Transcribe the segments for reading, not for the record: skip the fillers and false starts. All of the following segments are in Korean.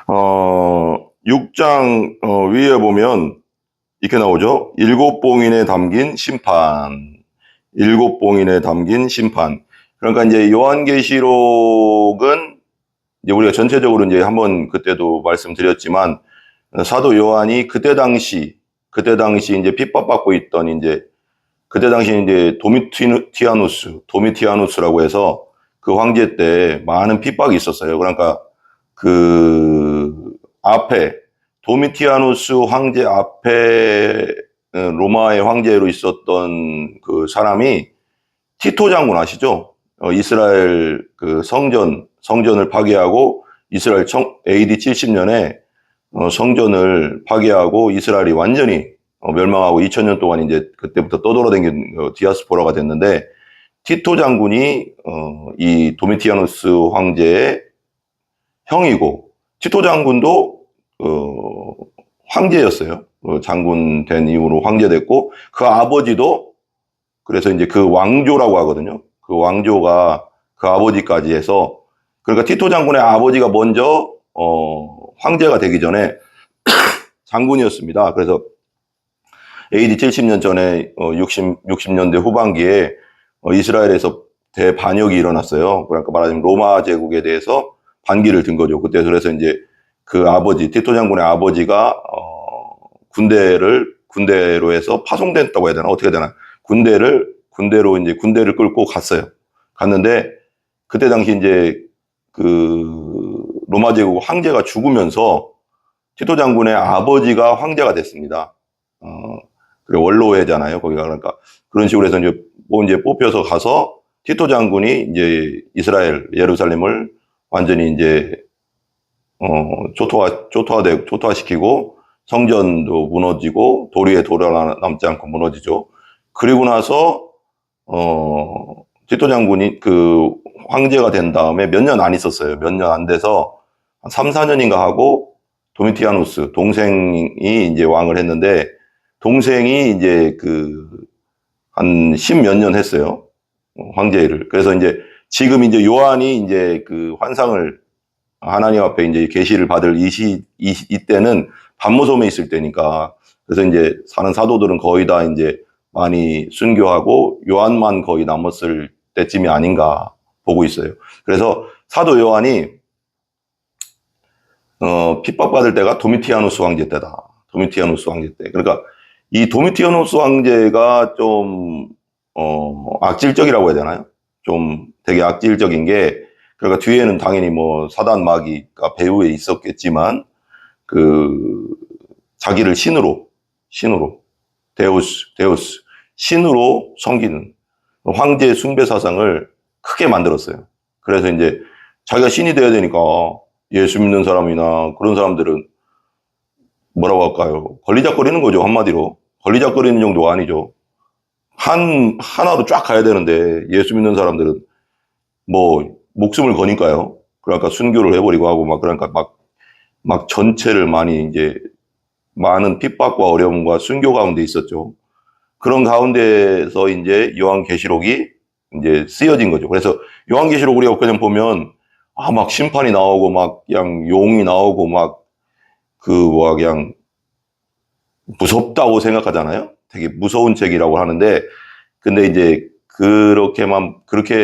6장 위에 보면 이렇게 나오죠. 일곱 봉인에 담긴 심판. 일곱 봉인에 담긴 심판. 그러니까 이제 요한계시록은 이제 우리가 전체적으로 이제 한번 그때도 말씀드렸지만 사도 요한이 그때 당시 이제 핍박받고 있던 그때 당시 이제 도미티아누스라고 해서 그 황제 때 많은 핍박이 있었어요. 그러니까 그 앞에 도미티아누스 황제 앞에 로마의 황제로 있었던 그 사람이 티토 장군 아시죠? 이스라엘 그 성전을 파괴하고 이스라엘 AD 70년에 성전을 파괴하고 이스라엘이 완전히 멸망하고 2000년 동안 이제 그때부터 떠돌아다닌 디아스포라가 됐는데 티토 장군이 이 도미티아누스 황제의 형이고 티토 장군도 황제였어요. 장군 된 이후로 황제 됐고 그 아버지도 그래서 이제 그 왕조라고 하거든요. 그 왕조가 그 아버지까지 해서 그러니까 티토 장군의 아버지가 먼저 황제가 되기 전에 장군이었습니다. 그래서 AD 70년 전에 60년대 후반기에 이스라엘에서 대반역이 일어났어요. 그러니까 말하자면 로마 제국에 대해서 반기를 든 거죠. 그때 그래서 이제 그 아버지 티토 장군의 아버지가 군대로 해서 파송됐다고 해야 되나 어떻게 되나 군대로 이제 군대를 끌고 갔어요. 갔는데 그때 당시 이제 그 로마 제국 황제가 죽으면서 티토 장군의 아버지가 황제가 됐습니다. 그래 원로회잖아요. 거기가 그러니까 그런 식으로 해서 이제 뽑혀서 가서 티토 장군이 이제 이스라엘 예루살렘을 완전히 이제 초토화시키고 성전도 무너지고 도리에 돌아 남지 않고 무너지죠. 그리고 나서 티토 장군이 그 황제가 된 다음에 몇 년 안 있었어요. 몇 년 안 돼서 한 3, 4년인가 하고 도미티아누스 동생이 이제 왕을 했는데 동생이 이제 한 10몇 년 했어요. 황제를. 그래서 이제 지금 이제 요한이 이제 그 환상을 하나님 앞에 이제 계시를 받을 이때는 반모섬에 있을 때니까 그래서 이제 사는 사도들은 거의 다 이제 많이 순교하고 요한만 거의 남았을 때쯤이 아닌가 보고 있어요. 그래서 사도 요한이 핍박받을 때가 도미티아누스 황제 때다. 도미티아누스 황제 때. 그러니까 이 도미티아누스 황제가 좀 악질적이라고 해야 되나요? 좀 되게 악질적인 게 그러니까 뒤에는 당연히 뭐 사단 마귀가 배후에 있었겠지만 자기를 신으로 데우스 신으로 섬기는 황제 숭배 사상을 크게 만들었어요. 그래서 이제 자기가 신이 돼야 되니까 예수 믿는 사람이나 그런 사람들은 뭐라고 할까요? 걸리적거리는 거죠. 한마디로. 걸리적거리는 정도가 아니죠. 하나로 쫙 가야 되는데 예수 믿는 사람들은 뭐 목숨을 거니까요. 그러니까 순교를 해버리고 하고 그러니까 막 전체를 많이 이제 많은 핍박과 어려움과 순교 가운데 있었죠. 그런 가운데서 이제 요한계시록이 이제 쓰여진 거죠. 그래서 요한계시록 우리가 그냥 보면 막 심판이 나오고 막 그냥 용이 나오고 그냥 무섭다고 생각하잖아요. 되게 무서운 책이라고 하는데 근데 이제 그렇게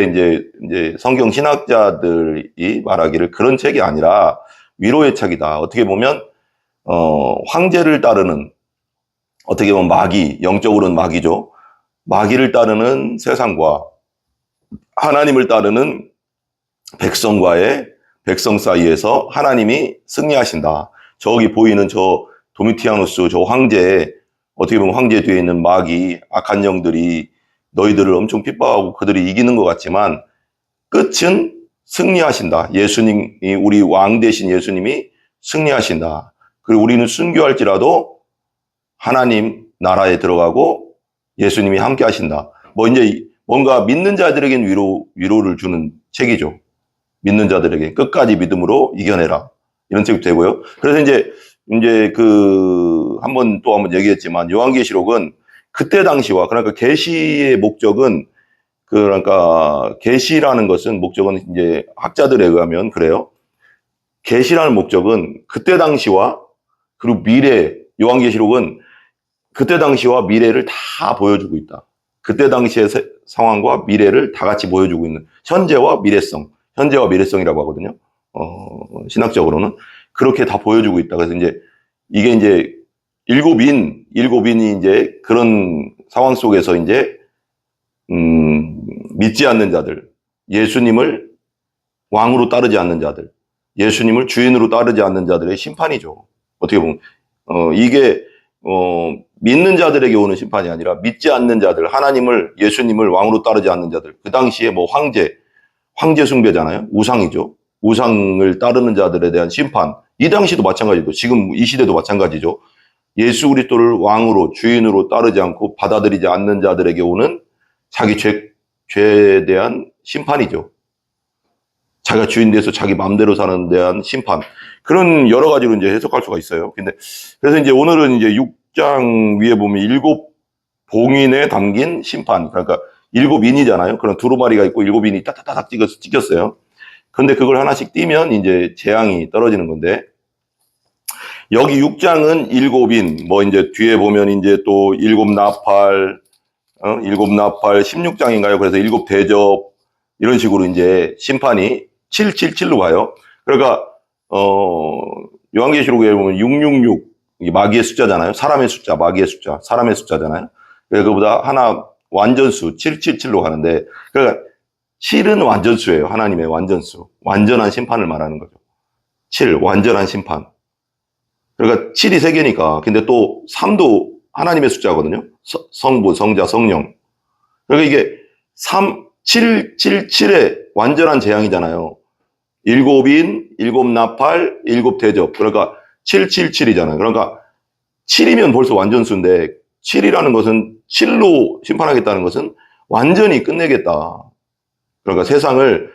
이제 성경 신학자들이 말하기를 그런 책이 아니라 위로의 책이다. 어떻게 보면 황제를 따르는 어떻게 보면 영적으로는 마귀죠. 마귀를 따르는 세상과 하나님을 따르는 백성 사이에서 하나님이 승리하신다. 저기 보이는 저 도미티아누스 저 황제 어떻게 보면 황제 뒤에 있는 마귀 악한 영들이 너희들을 엄청 핍박하고 그들이 이기는 것 같지만 끝은 승리하신다. 예수님이 우리 왕 대신 예수님이 승리하신다. 그리고 우리는 순교할지라도 하나님 나라에 들어가고 예수님이 함께 하신다. 이제 뭔가 믿는 자들에겐 위로를 주는 책이죠. 믿는 자들에게 끝까지 믿음으로 이겨내라. 이런 책도 되고요. 그래서 이제 한번 얘기했지만 요한계시록은 그때 당시와 그러니까 계시의 목적은 그러니까 계시라는 것은 목적은 이제 학자들에 의하면 그래요. 계시라는 목적은 그때 당시와 그리고 미래, 요한계시록은 그때 당시와 미래를 다 보여주고 있다. 그때 당시의 상황과 미래를 다 같이 보여주고 있는 현재와 미래성이라고 하거든요. 신학적으로는 그렇게 다 보여주고 있다. 그래서 이제 이게 이제 일곱인이 이제 그런 상황 속에서 이제 믿지 않는 자들, 예수님을 왕으로 따르지 않는 자들, 예수님을 주인으로 따르지 않는 자들의 심판이죠. 어떻게 보면 이게 믿는 자들에게 오는 심판이 아니라 믿지 않는 자들, 하나님을, 예수님을 왕으로 따르지 않는 자들, 그 당시에 뭐 황제 숭배잖아요. 우상이죠. 우상을 따르는 자들에 대한 심판. 이 당시도 마찬가지고 지금 이 시대도 마찬가지죠. 예수 그리스도를 왕으로, 주인으로 따르지 않고 받아들이지 않는 자들에게 오는 자기 죄에 대한 심판이죠. 자기가 주인 돼서 자기 마음대로 사는 데 대한 심판. 그런 여러 가지로 이제 해석할 수가 있어요. 근데 그래서 이제 오늘은 이제 6장 위에 보면 7봉인에 담긴 심판. 그러니까 7인이잖아요. 그런 두루마리가 있고 7인이 따따따닥 찍혔어요. 그런데 그걸 하나씩 띄면 이제 재앙이 떨어지는 건데, 여기 6장은 7인, 뭐 이제 뒤에 보면 이제 또 7나팔, 16장인가요? 그래서 7대접, 이런 식으로 이제 심판이 777로 가요. 그러니까, 요한계시록에 보면 666, 이게 마귀의 숫자잖아요. 사람의 숫자, 마귀의 숫자, 사람의 숫자잖아요. 그보다 하나 완전수, 777로 가는데, 그러니까 7은 완전수예요. 하나님의 완전수. 완전한 심판을 말하는 거죠. 7, 완전한 심판. 그러니까 7이 3개니까. 근데 또 3도 하나님의 숫자거든요. 성부, 성자, 성령. 그러니까 이게 777의 완전한 재앙이잖아요. 7인, 7나팔, 7대접. 그러니까 777이잖아요. 그러니까 7이면 벌써 완전수인데 7이라는 것은 7로 심판하겠다는 것은 완전히 끝내겠다. 그러니까 세상을,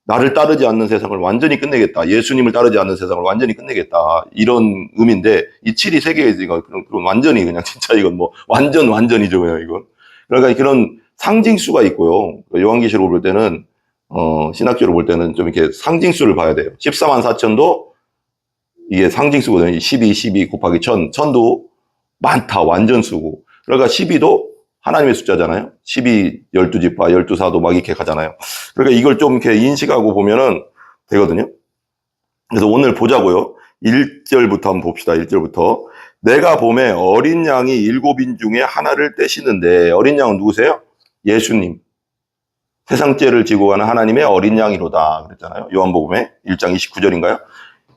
나를 따르지 않는 세상을 완전히 끝내겠다. 예수님을 따르지 않는 세상을 완전히 끝내겠다. 이런 의미인데, 이 7이 3개가 그럼 완전히 그냥 진짜 이건 뭐 완전이죠, 이건. 그러니까 그런 상징수가 있고요. 요한계시록을 볼 때는, 신학적으로 볼 때는 좀 이렇게 상징수를 봐야 돼요. 14만 4천도 이게 상징수거든요. 12 곱하기 1000도 많다, 완전수고. 그러니까 12도 하나님의 숫자잖아요. 12 12지파 12사도 막 이렇게 가잖아요. 그러니까 이걸 좀 이렇게 인식하고 보면은 되거든요. 그래서 오늘 보자고요. 1절부터 한번 봅시다. 1절부터. 내가 봄에 어린 양이 7인 중에 하나를 떼시는데, 어린 양은 누구세요? 예수님. 세상 죄를 지고 가는 하나님의 어린 양이로다 그랬잖아요. 요한복음에 1장 29절인가요?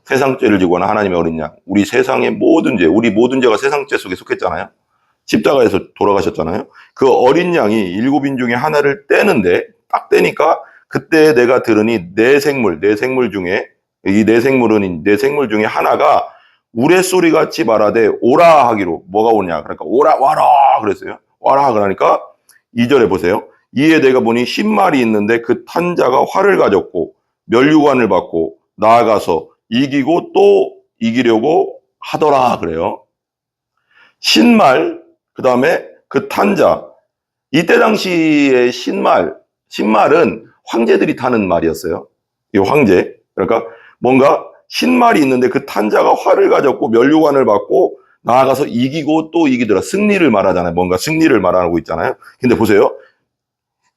세상 죄를 지고 가는 하나님의 어린 양. 우리 세상의 모든 죄, 우리 모든 죄가 세상 죄 속에 속했잖아요. 십자가에서 돌아가셨잖아요. 그 어린 양이 7인 중에 하나를 떼는데, 딱 떼니까 그때 내가 들으니 내 생물 중에, 이 내 생물 중에 하나가 우레소리 같이 말하되 오라 하기로. 뭐가 오냐? 그러니까 와라 그랬어요. 와라 그러니까 2절에 보세요. 이에 내가 보니 10마리 있는데 그 탄자가 활을 가졌고 면류관을 받고 나아가서 이기고 또 이기려고 하더라 그래요. 신말, 그 다음에 그 탄자. 이때 당시의 신말은 황제들이 타는 말이었어요. 이 황제. 그러니까 뭔가 신말이 있는데 그 탄자가 활을 가졌고 면류관을 받고 나아가서 이기고 또 이기더라. 승리를 말하잖아요. 뭔가 승리를 말하고 있잖아요. 근데 보세요.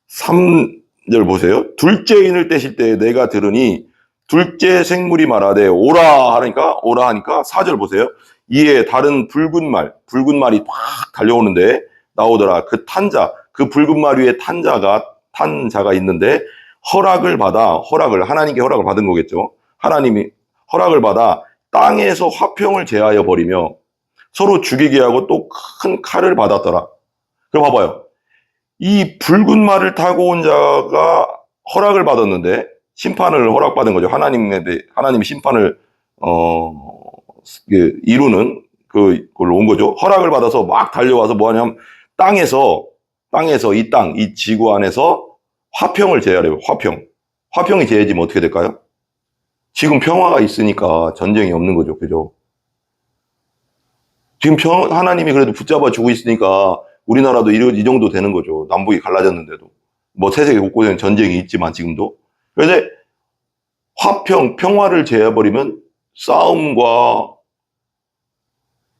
3절 보세요. 둘째 인을 떼실 때 내가 들으니 둘째 생물이 말하되 오라 하니까 4절 보세요. 이에 다른 붉은 말이 팍 달려오는데 나오더라. 그 탄자, 그 붉은 말 위에 탄자가 있는데 하나님께 허락을 받은 거겠죠. 하나님이 허락을 받아 땅에서 화평을 제하여 버리며 서로 죽이게 하고 또 큰 칼을 받았더라. 그럼 봐봐요. 이 붉은 말을 타고 온 자가 허락을 받았는데 심판을 허락받은 거죠. 하나님이 심판을 이루는 그걸로 온 거죠. 허락을 받아서 막 달려와서 뭐 하냐면 땅에서 이 지구 안에서 화평을 제하래요. 화평이 제해지면 어떻게 될까요? 지금 평화가 있으니까 전쟁이 없는 거죠. 그죠? 지금 하나님이 그래도 붙잡아 주고 있으니까 우리나라도 이 정도 되는 거죠. 남북이 갈라졌는데도. 뭐 세계 곳곳에는 전쟁이 있지만 지금도. 그런데 평화를 제해버리면 싸움과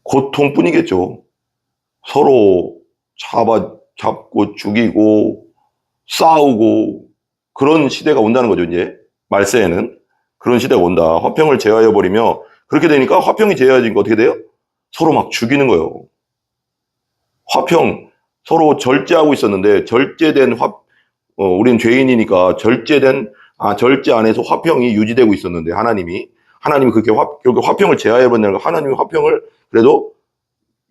고통뿐이겠죠. 서로 잡고 죽이고 싸우고 그런 시대가 온다는 거죠. 이제 말세에는 그런 시대가 온다. 화평을 제하여버리며 그렇게 되니까 화평이 제하여지니까 어떻게 돼요? 서로 막 죽이는 거예요. 화평 서로 절제하고 있었는데 절제된 우린 죄인이니까 절제 안에서 화평이 유지되고 있었는데 하나님이 그렇게 화평을 제하여버리는 거, 하나님이 화평을 그래도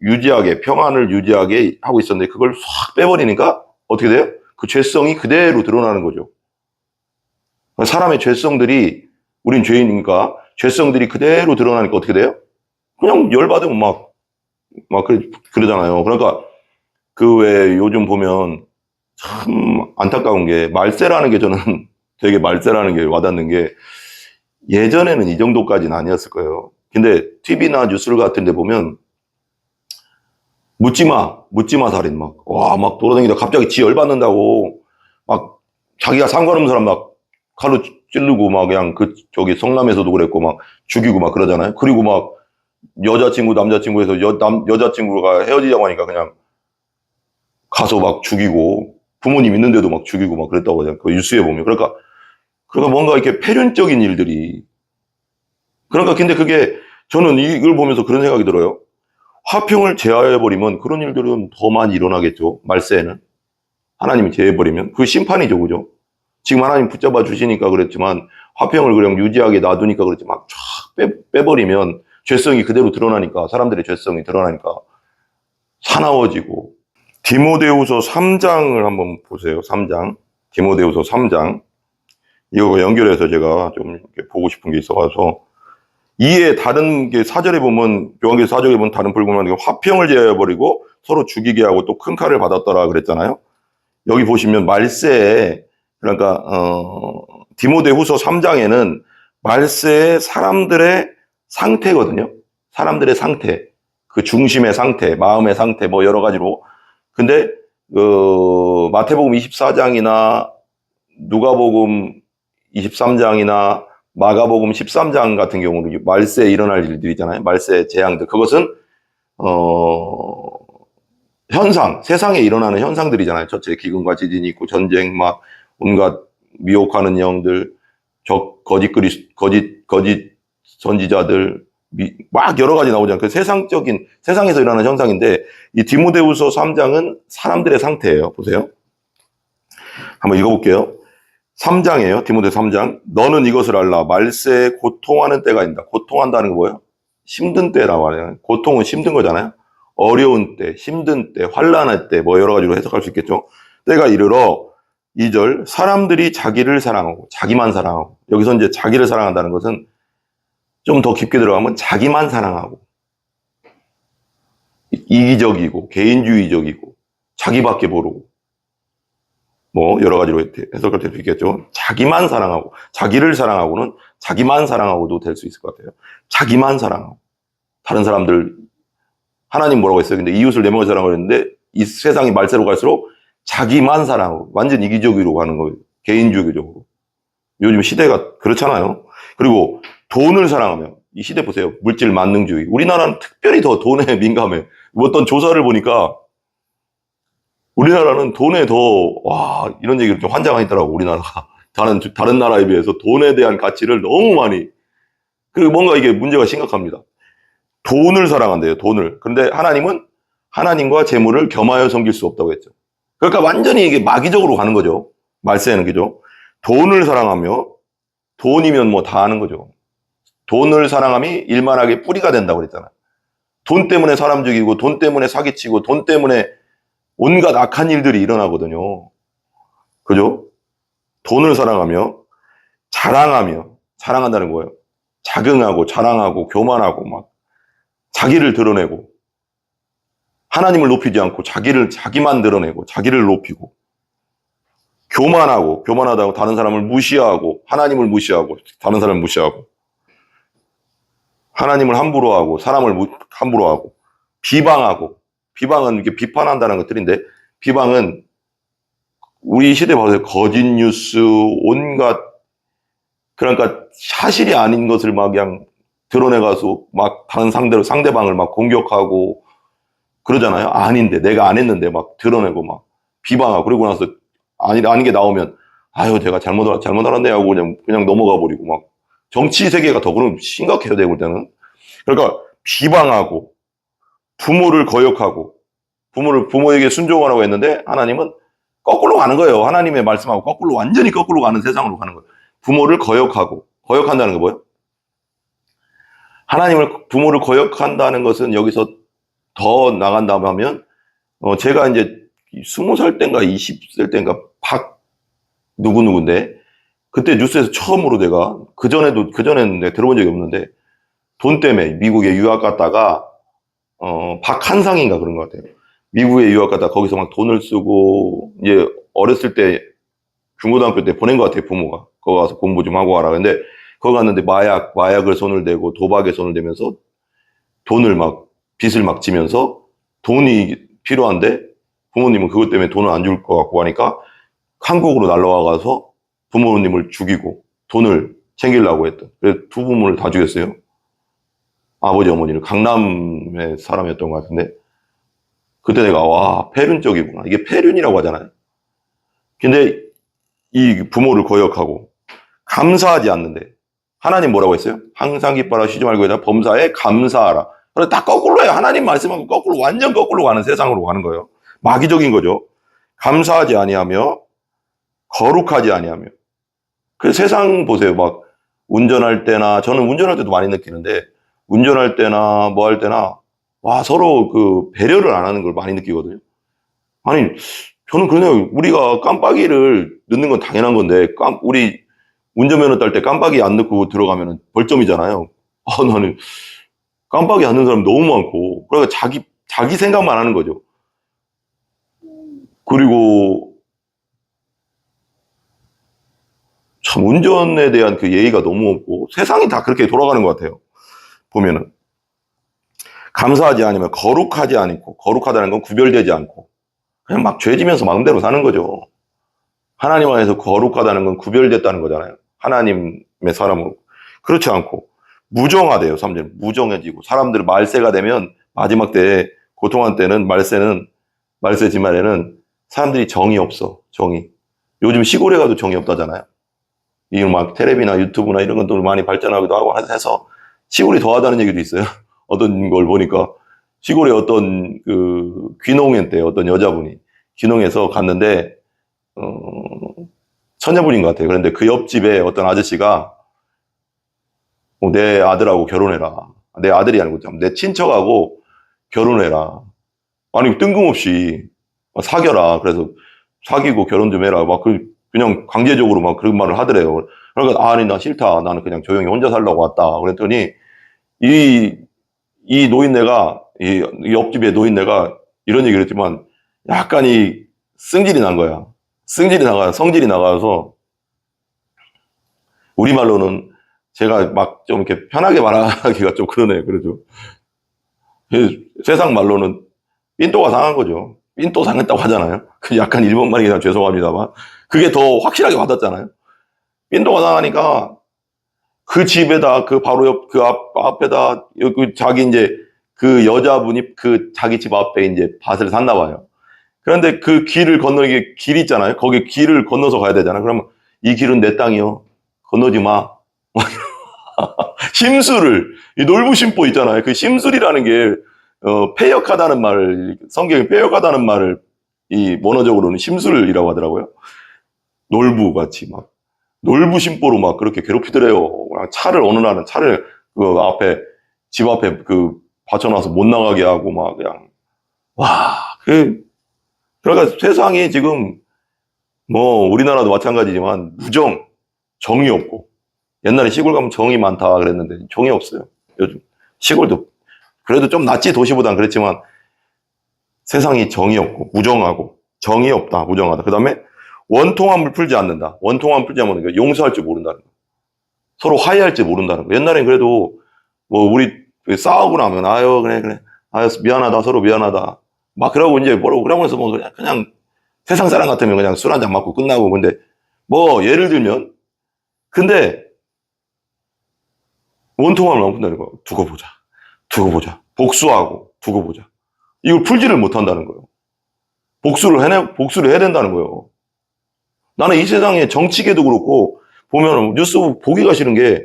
유지하게 평안을 유지하게 하고 있었는데 그걸 싹 빼버리니까 어떻게 돼요? 그 죄성이 그대로 드러나는 거죠. 사람의 죄성들이 우린 죄인이니까 죄성들이 그대로 드러나니까 어떻게 돼요? 그냥 열받으면 막 그러잖아요. 그러니까 그 왜 요즘 보면 참 안타까운 게 말세라는 게 저는 되게 말세라는 게 와닿는 게 예전에는 이 정도까지는 아니었을 거예요. 근데 TV나 뉴스 같은 데 보면 묻지마 살인 막 돌아다니다 갑자기 지 열받는다고 막 자기가 상관없는 사람 막 칼로 찌르고 막 그냥 저기 성남에서도 그랬고 막 죽이고 막 그러잖아요. 그리고 막 여자친구 남자친구에서 여자친구가 헤어지자고 하니까 그냥 가서 막 죽이고 부모님 있는데도 막 죽이고 막 그랬다고 하잖아요. 그 뉴스에 보면. 그러니까 뭔가 이렇게 폐륜적인 일들이 그러니까 근데 그게 저는 이걸 보면서 그런 생각이 들어요. 화평을 제하해버리면 그런 일들은 더 많이 일어나겠죠. 말세에는. 하나님이 제해버리면. 그 심판이죠. 그죠? 지금 하나님 붙잡아 주시니까 그랬지만 화평을 그냥 유지하게 놔두니까 그랬지 막 쫙 빼버리면 죄성이 그대로 드러나니까 사람들의 죄성이 드러나니까 사나워지고 디모데후서 3장을 한번 보세요. 3장. 디모데후서 3장. 이거 연결해서 제가 좀 이렇게 보고 싶은 게 있어가서 이에 다른 게 사절에 보면 요한계시서 4절에 보면 다른 불구만 화평을 제하여버리고 서로 죽이게 하고 또 큰 칼을 받았더라 그랬잖아요. 여기 보시면 말세에 그러니까 디모데후서 3장에는 말세의 사람들의 상태거든요. 사람들의 상태, 그 중심의 상태, 마음의 상태 뭐 여러 가지로. 근데 마태복음 24장이나 누가복음 23장이나 마가복음 13장 같은 경우는 말세에 일어날 일들이잖아요. 말세의 재앙들. 그것은 현상, 세상에 일어나는 현상들이잖아요. 첫째 기근과 지진이 있고 전쟁, 막 온갖 미혹하는 영들, 거짓 선지자들, 막 여러 가지 나오잖아요. 그 세상에서 일어나는 현상인데 이 디모데후서 3장은 사람들의 상태예요. 보세요. 한번 읽어볼게요. 3장이에요. 디모데후서 3장. 너는 이것을 알라. 말세에 고통하는 때가 있다. 고통한다는 거 뭐예요? 힘든 때라고 하잖아요. 고통은 힘든 거잖아요. 어려운 때, 힘든 때, 환난할 때, 뭐 여러 가지로 해석할 수 있겠죠. 때가 이르러 2절 사람들이 자기를 사랑하고 자기만 사랑하고 여기서 이제 자기를 사랑한다는 것은 좀 더 깊게 들어가면 자기만 사랑하고 이기적이고 개인주의적이고 자기밖에 모르고 뭐 여러 가지로 해석할 수 있겠죠. 자기만 사랑하고 자기를 사랑하고는 자기만 사랑하고도 될 수 있을 것 같아요. 자기만 사랑하고 다른 사람들 하나님 뭐라고 했어요? 근데 이웃을 내 몸을 사랑하고 했는데 이 세상이 말세로 갈수록 자기만 사랑하고 완전 이기적으로 가는 거예요. 개인주의적으로. 요즘 시대가 그렇잖아요. 그리고 돈을 사랑하며 이 시대 보세요. 물질 만능주의. 우리나라는 특별히 더 돈에 민감해. 어떤 조사를 보니까 우리나라는 돈에 더 이런 얘기를 좀 환장하더라고. 우리나라가 다른 나라에 비해서 돈에 대한 가치를 너무 많이 그리고 뭔가 이게 문제가 심각합니다. 돈을 사랑한대요. 돈을. 그런데 하나님은 하나님과 재물을 겸하여 섬길 수 없다고 했죠. 그러니까 완전히 이게 마귀적으로 가는 거죠. 말세에는 그죠. 돈을 사랑하며 돈이면 뭐 다 하는 거죠. 돈을 사랑함이 일만하게 뿌리가 된다고 그랬잖아요. 돈 때문에 사람 죽이고 돈 때문에 사기치고 돈 때문에 온갖 악한 일들이 일어나거든요. 그죠? 돈을 사랑하며 자랑한다는 거예요. 자긍하고 자랑하고 교만하고 막 자기를 드러내고 하나님을 높이지 않고 자기만 드러내고 자기를 높이고 교만하다고 다른 사람을 무시하고 하나님을 무시하고 다른 사람을 무시하고 하나님을 함부로 하고 사람을 함부로 하고 비방은 이렇게 비판한다는 것들인데 비방은 우리 시대에 봐서 거짓 뉴스 온갖 그러니까 사실이 아닌 것을 막 그냥 드러내가서 막 다른 상대방을 막 공격하고 그러잖아요. 아닌데, 내가 안 했는데 막 드러내고 막 비방하고 그러고 나서 아닌 게 나오면 아유, 제가 잘못 알았네 하고 그냥 넘어가 버리고 막 정치 세계가 더 그럼 심각해요, 내가 볼 때는. 그러니까 비방하고 부모를 거역하고 부모에게 순종하라고 했는데 하나님은 거꾸로 가는 거예요. 하나님의 말씀하고 거꾸로 완전히 거꾸로 가는 세상으로 가는 거예요. 부모를 거역한다는 게 뭐예요? 부모를 거역한다는 것은 여기서 더 나간다고 하면 제가 이제 20살 때인가 20살 때인가 누구누구인데 그때 뉴스에서 처음으로 내가 그전에는 내가 들어본 적이 없는데 돈 때문에 미국에 유학 갔다가 박한상인가 그런 것 같아요. 미국에 유학 갔다가 거기서 막 돈을 쓰고 이제 어렸을 때 중고등학교 때 보낸 것 같아요. 부모가 거기 가서 공부 좀 하고 와라. 근데 거기 갔는데 마약을 손을 대고 도박에 손을 대면서 빚을 막 지면서 돈이 필요한데 부모님은 그것 때문에 돈을 안 줄 것 같고 하니까 한국으로 날라와가서 부모님을 죽이고 돈을 챙기려고 했던. 그래서 두 부모를 다 죽였어요. 아버지, 어머니를. 강남의 사람이었던 것 같은데 그때 내가 와, 폐륜적이구나. 이게 폐륜이라고 하잖아요. 근데 이 부모를 거역하고 감사하지 않는데 하나님 뭐라고 했어요? 항상 기뻐라 쉬지 말고 해라 범사에 감사하라. 그래서 다 거꾸로 해요. 하나님 말씀하고 완전 거꾸로 가는 세상으로 가는 거예요. 마귀적인 거죠. 감사하지 아니하며 거룩하지 아니하며. 그래서 세상 보세요. 막 운전할 때나 저는 운전할 때도 많이 느끼는데 운전할 때나 뭐 할 때나 와 서로 그 배려를 안 하는 걸 많이 느끼거든요. 아니 저는 그냥 우리가 깜빡이를 넣는 건 당연한 건데 우리 운전면허 딸 때 깜빡이 안 넣고 들어가면 벌점이잖아요. 나는 깜빡이 안 넣는 사람 너무 많고 그러니까 자기 생각만 하는 거죠. 그리고 참 운전에 대한 그 예의가 너무 없고 세상이 다 그렇게 돌아가는 것 같아요. 보면은 감사하지 않으면 거룩하지 않고 거룩하다는 건 구별되지 않고 그냥 막 죄지면서 마음대로 사는 거죠. 하나님 안에서 거룩하다는 건 구별됐다는 거잖아요. 하나님의 사람으로. 그렇지 않고 무정하대요. 3절 무정해지고 사람들 말세가 되면 마지막 때에 고통한 때는 말세 지말에는 사람들이 정이 없어. 정이. 요즘 시골에 가도 정이 없다잖아요. 이 막 텔레비나 유튜브나 이런 것도 많이 발전하기도 하고 해서 시골이 더하다는 얘기도 있어요. 어떤 걸 보니까 시골에 어떤 그 귀농인 때 어떤 여자분이 귀농해서 갔는데 처녀분인 것 같아요. 그런데 그 옆집에 어떤 아저씨가 내 아들하고 결혼해라. 내 아들이 아니고 내 친척하고 결혼해라. 아니 뜬금없이 사겨라. 그래서 사귀고 결혼 좀 해라. 막 그냥 강제적으로 막 그런 말을 하더래요. 그러니까 아니 나 싫다. 나는 그냥 조용히 혼자 살려고 왔다. 그랬더니 이 노인네가 이 옆집의 노인네가 이런 얘기를 했지만 약간 승질이 난 거야. 성질이 나가서 우리말로는 제가 막 좀 이렇게 편하게 말하기가 좀 그러네요. 그래도 세상 말로는 삔또가 상한 거죠. 삔또 상했다고 하잖아요. 약간 일본말이라 죄송합니다만 그게 더 확실하게 와닿잖아요. 삔또가 상하니까 그 집에다 그 바로 옆 그 앞에다 그 자기 이제 그 여자분이 그 자기 집 앞에 이제 밭을 샀나 봐요. 그런데 그 길을 건너기 길 있잖아요. 거기 길을 건너서 가야 되잖아요. 그러면 이 길은 내 땅이요. 건너지 마. 심술을 이 놀부심보 있잖아요. 그 심술이라는 게 패역하다는 말 성경에 패역하다는 말을 이 원어적으로는 심술이라고 하더라고요. 놀부 같이 막 놀부심보로 막 그렇게 괴롭히더래요. 차를 어느 날은 차를 그 앞에 집 앞에 그 받쳐놔서 못 나가게 하고 막 그냥 그러니까 세상이 지금 뭐 우리나라도 마찬가지지만 정이 없고 옛날에 시골 가면 정이 많다 그랬는데 정이 없어요. 요즘 시골도 그래도 좀 낫지 도시보단 그랬지만 세상이 정이 없고 무정하고 정이 없다 무정하다. 그 다음에 원통함을 풀지 않는다. 원통함을 풀지 않으면 용서할 줄 모른다는 거. 서로 화해할 줄 모른다는 거. 옛날엔 그래도 뭐 우리 싸우고 나면 아유 그래 아유 미안하다 서로 미안하다 막 그러고 이제 뭐라고 그러면서 뭐 그냥 세상 사람 같으면 그냥 술 한잔 맞고 끝나고 근데 뭐 예를 들면 근데 원통함을 안 푼다는 거예요. 두고 보자. 두고 보자. 복수하고 두고 보자. 이걸 풀지를 못한다는 거예요. 복수를 해야 된다는 거예요. 나는 이 세상에 정치계도 그렇고 보면 뉴스 보기가 싫은 게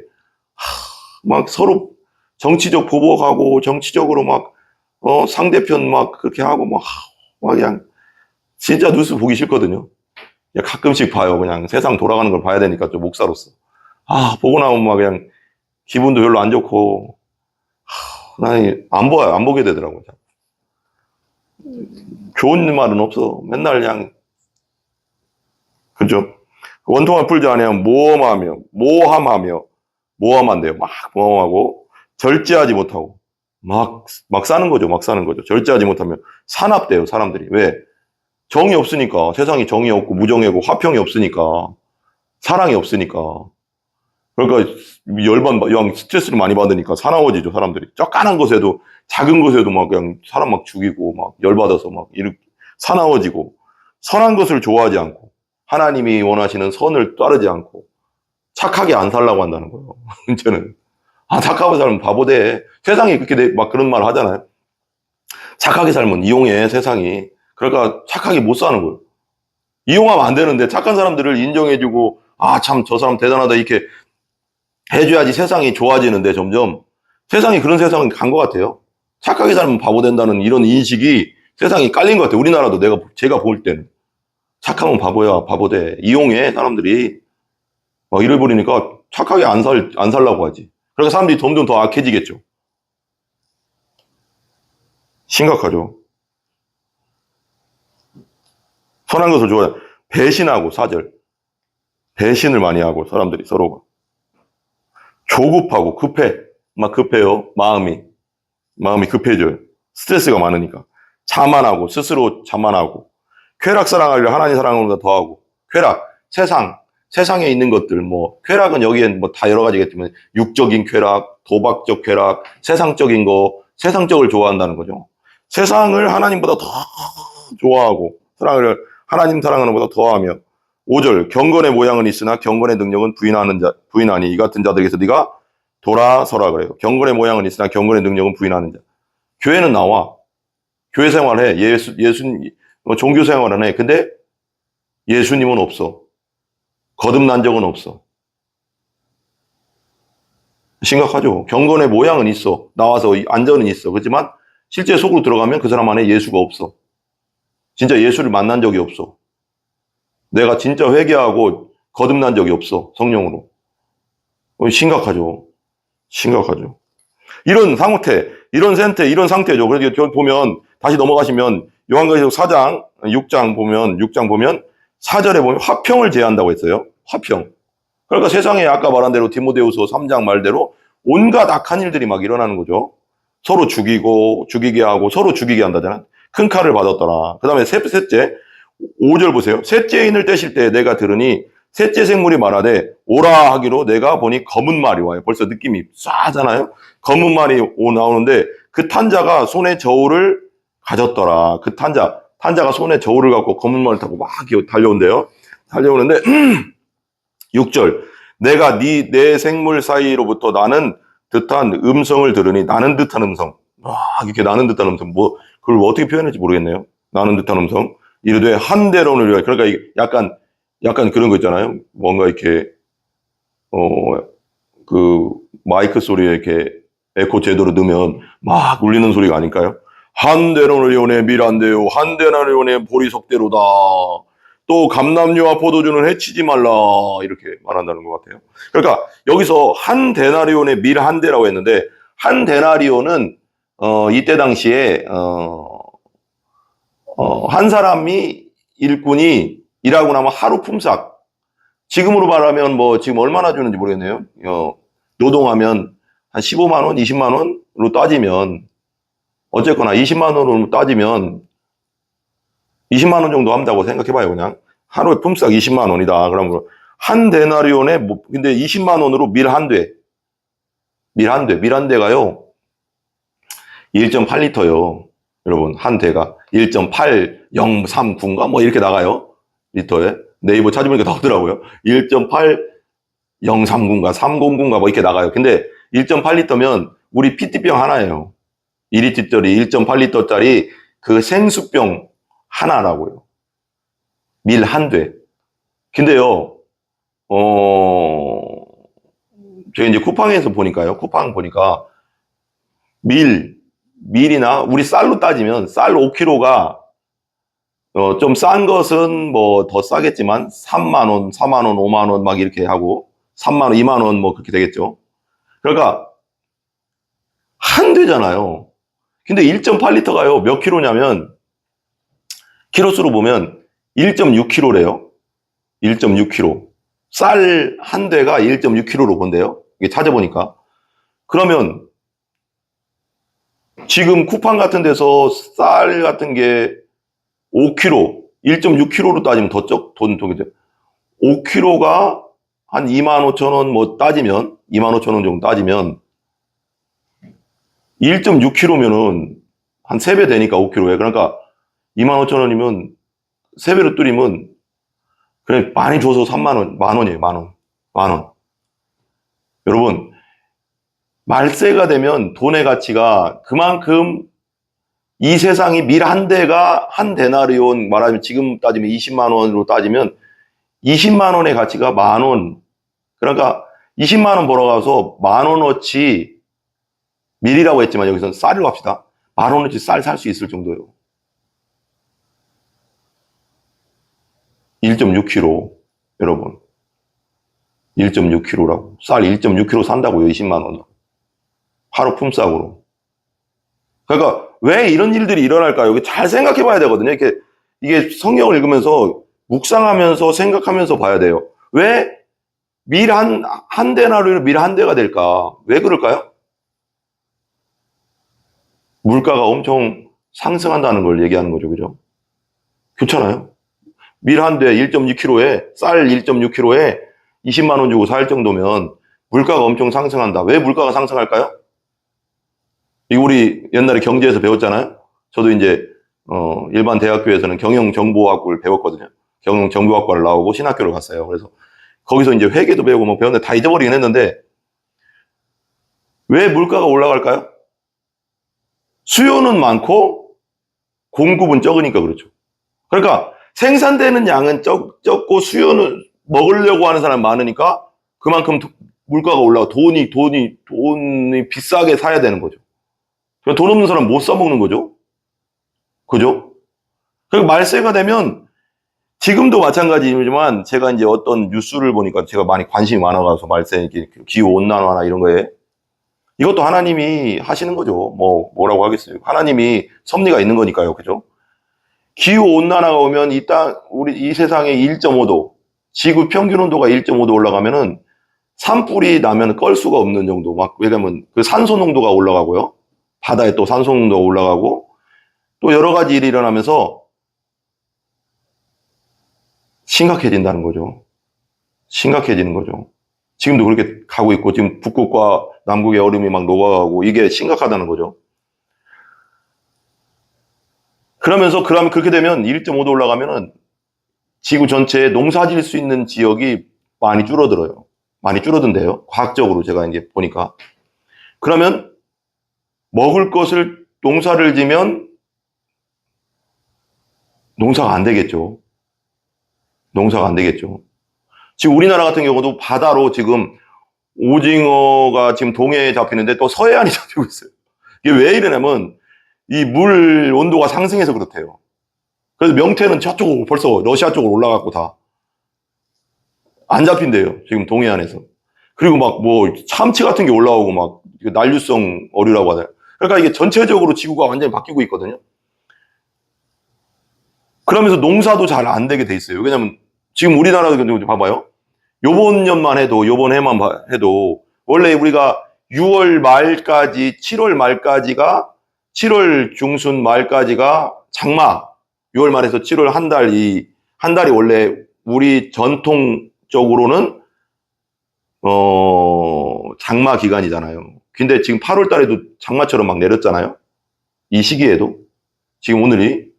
막 서로 정치적 보복하고 정치적으로 막 상대편 막 그렇게 하고 막 그냥 진짜 뉴스 보기 싫거든요. 그냥 가끔씩 봐요. 그냥 세상 돌아가는 걸 봐야 되니까 좀 목사로서. 보고 나면 막 그냥 기분도 별로 안 좋고 나는 안 봐요. 안 보게 되더라고요. 좋은 말은 없어. 맨날 그냥 그죠? 원통을 풀지 아니하면 모함한대요. 막 모함하고 절제하지 못하고 막 사는 거죠. 막 사는 거죠. 절제하지 못하면 산압돼요. 사람들이. 왜? 정이 없으니까. 세상이 정이 없고 무정이고 화평이 없으니까. 사랑이 없으니까. 그러니까 스트레스를 많이 받으니까 사나워지죠. 사람들이. 쪼까난 것에도 작은 것에도 막 그냥 사람 막 죽이고 막 열받아서 막 이렇게 사나워지고 선한 것을 좋아하지 않고 하나님이 원하시는 선을 따르지 않고 착하게 안 살라고 한다는 거예요. 문제는. 착하게 살면 바보돼. 세상이 그렇게 막 그런 말 하잖아요. 착하게 살면 이용해, 세상이. 그러니까 착하게 못 사는 거예요. 이용하면 안 되는데 착한 사람들을 인정해주고, 참, 저 사람 대단하다, 이렇게 해줘야지 세상이 좋아지는데 점점 세상이 그런 세상은 간 것 같아요. 착하게 살면 바보 된다는 이런 인식이 세상이 깔린 것 같아요. 우리나라도 제가 볼 때는. 착하면 바보야, 바보돼. 이용해, 사람들이. 막 이래버리니까 착하게 안 살라고 하지. 그러니까 사람들이 점점 더 악해지겠죠. 심각하죠. 선한 것을 좋아해. 배신하고, 4절. 배신을 많이 하고, 사람들이 서로가. 조급하고, 급해요. 마음이 급해져요. 스트레스가 많으니까. 자만하고, 스스로 자만하고. 쾌락 사랑하려 하나님 사랑보다 더하고. 쾌락, 세상에 있는 것들, 쾌락은 여기엔 다 여러 가지겠지만, 육적인 쾌락, 도박적 쾌락, 세상적인 거, 세상적을 좋아한다는 거죠. 세상을 하나님보다 더 좋아하고, 하나님 사랑하는 것보다 더하며, 5절, 경건의 모양은 있으나 경건의 능력은 부인하니 이 같은 자들에게서 네가 돌아서라 그래요. 경건의 모양은 있으나 경건의 능력은 부인하는 자. 교회는 나와. 교회 생활해. 종교 생활은 해. 근데 예수님은 없어. 거듭난 적은 없어. 심각하죠. 경건의 모양은 있어. 나와서 안전은 있어. 그렇지만 실제 속으로 들어가면 그 사람 안에 예수가 없어. 진짜 예수를 만난 적이 없어. 내가 진짜 회개하고 거듭난 적이 없어. 성령으로. 심각하죠. 이런 상태죠. 그래서 보면 다시 넘어가시면 요한계시록 6장 보면 4절에 보면 화평을 제한다고 했어요. 화평. 그러니까 세상에 아까 말한 대로 디모데후서 3장 말대로 온갖 악한 일들이 막 일어나는 거죠. 서로 죽이게 하고 서로 죽이게 한다잖아. 큰 칼을 받았더라. 그 다음에 셋째 5절 보세요. 셋째 인을 떼실 때 내가 들으니 셋째 생물이 말하되 오라 하기로 내가 보니 검은 말이 와요. 벌써 느낌이 쏴잖아요. 검은 말이 나오는데 그 탄자가 손에 저울을 가졌더라. 그 탄자가 손에 저울을 갖고 검은 말을 타고 막 달려온대요. 달려오는데 6절 내가 내 생물 사이로부터 나는 듯한 음성을 들으니 나는 듯한 음성. 이렇게 나는 듯한 음성. 그걸 어떻게 표현할지 모르겠네요. 나는 듯한 음성. 이르되 한 대론을 위하여. 그러니까 이게 약간 그런 거 있잖아요. 뭔가 이렇게 그 마이크 소리에 이렇게 에코 제대로 넣으면 막 울리는 소리가 아닐까요? 한 대론을 요네 밀한대요. 한 데나리온의 보리석대로다. 또 감람류와 포도주는 해치지 말라. 이렇게 말한다는 것 같아요. 그러니까 여기서 한 데나리온의 밀 한 대라고 했는데 한 데나리온은 이때 당시에 한 사람이 일꾼이 일하고 나면 하루 품삯. 지금으로 말하면 지금 얼마나 주는지 모르겠네요. 노동하면 한 15만 원, 20만 원으로 따지면 어쨌거나 20만 원으로 따지면 20만 원 정도 한다고 생각해봐요. 그냥 하루에 품삯 20만 원이다. 그러면 한 데나리온에 근데 20만 원으로 밀 한 대가요 1.8리터요. 여러분 한 대가 1.803구인가 이렇게 나가요. 리터에. 네이버 찾으니까 나오더라고요. 1.803구인가 309인가 이렇게 나가요. 근데 1.8리터면 우리 PT병 하나예요. 2리터짜리 1.8리터짜리 그 생수병 하나라고요. 밀 한 대. 근데요, 제가 이제 쿠팡에서 보니까요. 쿠팡 보니까 밀이나 우리 쌀로 따지면 쌀 5kg가 좀 싼 것은 뭐 더 싸겠지만 3만 원, 4만 원, 5만 원 막 이렇게 하고 3만 원, 2만 원 뭐 그렇게 되겠죠. 그러니까 한 대잖아요. 근데 1.8리터가요. 몇 킬로냐면 키로수로 보면 1.6kg래요. 1.6kg. 쌀 한 대가 1.6kg로 본대요. 이게 찾아보니까. 그러면 지금 쿠팡 같은 데서 쌀 같은 게 5kg, 1.6kg로 따지면 더 돈 되죠. 5kg가 한 25,000원 뭐 따지면 25,000원 정도 따지면 1.6kg면은 한 3배 되니까 5kg에. 그러니까 25,000원이면 3배로 줄이면 그래 많이 줘서 3만 원, 만 원이에요. 만 원. 여러분 말세가 되면 돈의 가치가 그만큼 이 세상이 밀 한 대가 한 데나리온 말하자면 지금 따지면 20만 원으로 따지면 20만 원의 가치가 만 원. 그러니까 20만 원 벌어가서 만 원어치 밀이라고 했지만 여기서는 쌀이라고 합시다. 만 원어치 쌀 살 수 있을 정도예요. 1.6kg 여러분 1.6kg라고 쌀 1.6kg 산다고요. 20만 원 하루 품삯으로. 그러니까 왜 이런 일들이 일어날까요? 잘 생각해 봐야 되거든요. 이게 성경을 읽으면서 묵상하면서 생각하면서 봐야 돼요. 왜 밀 한 대나루로 밀 한 대가 될까? 왜 그럴까요? 물가가 엄청 상승한다는 걸 얘기하는 거죠. 그죠? 그렇잖아요. 밀 한 대 1.6kg에 쌀 1.6kg에 20만 원 주고 살 정도면 물가가 엄청 상승한다. 왜 물가가 상승할까요? 이 우리 옛날에 경제에서 배웠잖아요. 저도 이제 일반 대학교에서는 경영정보학부를 배웠거든요. 경영정보학과를 나오고 신학교를 갔어요. 그래서 거기서 이제 회계도 배우고 뭐 배웠는데 다 잊어버리긴 했는데 왜 물가가 올라갈까요? 수요는 많고 공급은 적으니까 그렇죠. 그러니까 생산되는 양은 적고 수요는 먹으려고 하는 사람이 많으니까 그만큼 물가가 올라가 돈이 비싸게 사야 되는 거죠. 그러니까 돈 없는 사람 못 사 먹는 거죠. 그죠? 그리고 말세가 되면 지금도 마찬가지지만 제가 이제 어떤 뉴스를 보니까 제가 많이 관심이 많아가서 말세 기후 온난화나 이런 거에 이것도 하나님이 하시는 거죠. 뭐라고 하겠어요. 하나님이 섭리가 있는 거니까요. 그죠? 기후 온난화가 오면 우리 이 세상에 1.5도, 지구 평균 온도가 1.5도 올라가면은 산불이 나면 끌 수가 없는 정도. 왜냐면 그 산소 농도가 올라가고요. 바다에 또 산소 농도가 올라가고 또 여러 가지 일이 일어나면서 심각해진다는 거죠. 심각해지는 거죠. 지금도 그렇게 가고 있고 지금 북극과 남극의 얼음이 막 녹아가고 이게 심각하다는 거죠. 그러면 그렇게 되면 1.5도 올라가면은 지구 전체에 농사 지을 수 있는 지역이 많이 줄어들어요. 많이 줄어든대요. 과학적으로 제가 이제 보니까. 그러면 먹을 것을 농사를 지면 농사가 안 되겠죠. 농사가 안 되겠죠. 지금 우리나라 같은 경우도 바다로 지금 오징어가 지금 동해에 잡히는데 또 서해안이 잡히고 있어요. 이게 왜 이러냐면 이 물 온도가 상승해서 그렇대요. 그래서 명태는 저쪽으로 벌써 러시아 쪽으로 올라갔고 다 안 잡힌대요. 지금 동해안에서. 그리고 막 참치 같은 게 올라오고 막 난류성 어류라고 하잖아요. 그러니까 이게 전체적으로 지구가 완전히 바뀌고 있거든요. 그러면서 농사도 잘 안 되게 돼 있어요. 왜냐면 지금 우리나라도 봐봐요. 요번 해만 해도 원래 우리가 6월 말까지 7월 중순 말까지가 장마, 6월 말에서 7월 한 달이 원래 우리 전통적으로는 장마 기간이잖아요. 근데 지금 8월 달에도 장마처럼 막 내렸잖아요. 이 시기에도 지금 오늘이